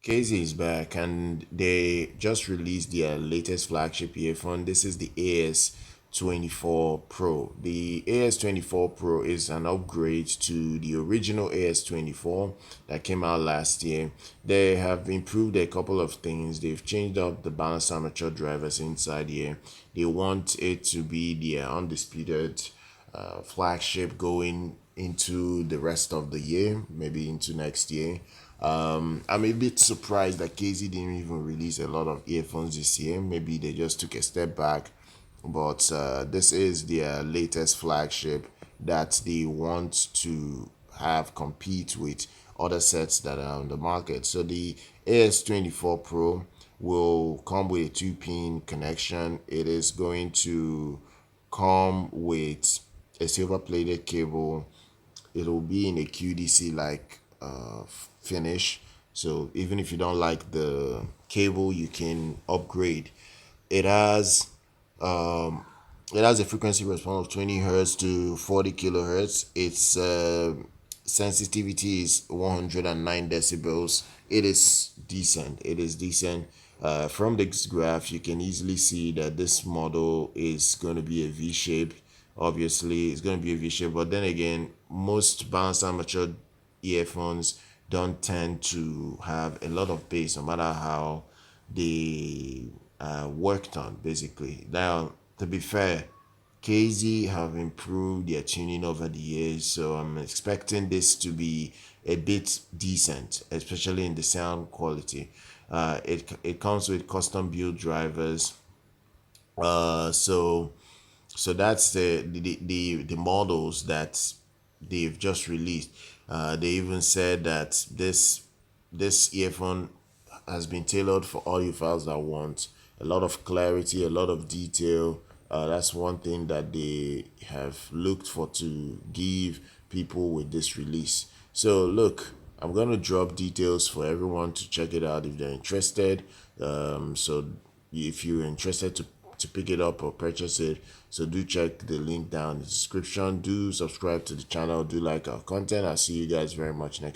KZ is back and they just released their latest flagship earphone. This is the AS24 Pro. The AS24 Pro is an upgrade to the original AS24 that came out last year. They have improved a couple of things. They've changed up the balance armature drivers inside here. They want it to be the undisputed flagship going into the rest of the year, maybe into next year. I'm a bit surprised that KZ didn't even release a lot of earphones this year. Maybe they just took a step back, but this is their latest flagship that they want to have compete with other sets that are on the market. So the AS24 Pro will come with a 2-pin connection. It is going to come with a silver plated cable. It'll be in a QDC like finish, so even if you don't like the cable, you can upgrade. It has a frequency response of 20 hertz to 40 kilohertz. Its sensitivity is 109 decibels. It is decent. From this graph, you can easily see that this model is going to be a V shape. Obviously, it's going to be a V shape, but then again, most balanced armature earphones don't tend to have a lot of bass, no matter how they worked on. Basically, now to be fair, KZ have improved their tuning over the years, so I'm expecting this to be a bit decent, especially in the sound quality. It comes with custom built drivers. So that's the models that they've just released. They even said that this earphone has been tailored for audiophiles that want a lot of clarity, a lot of detail. That's one thing that they have looked for to give people with this release. So look, I'm going to drop details for everyone to check it out if they're interested. So if you're interested to pick it up or purchase it, so do check the link down in the description. Do subscribe to the channel, do like our content. I'll see you guys very much next time.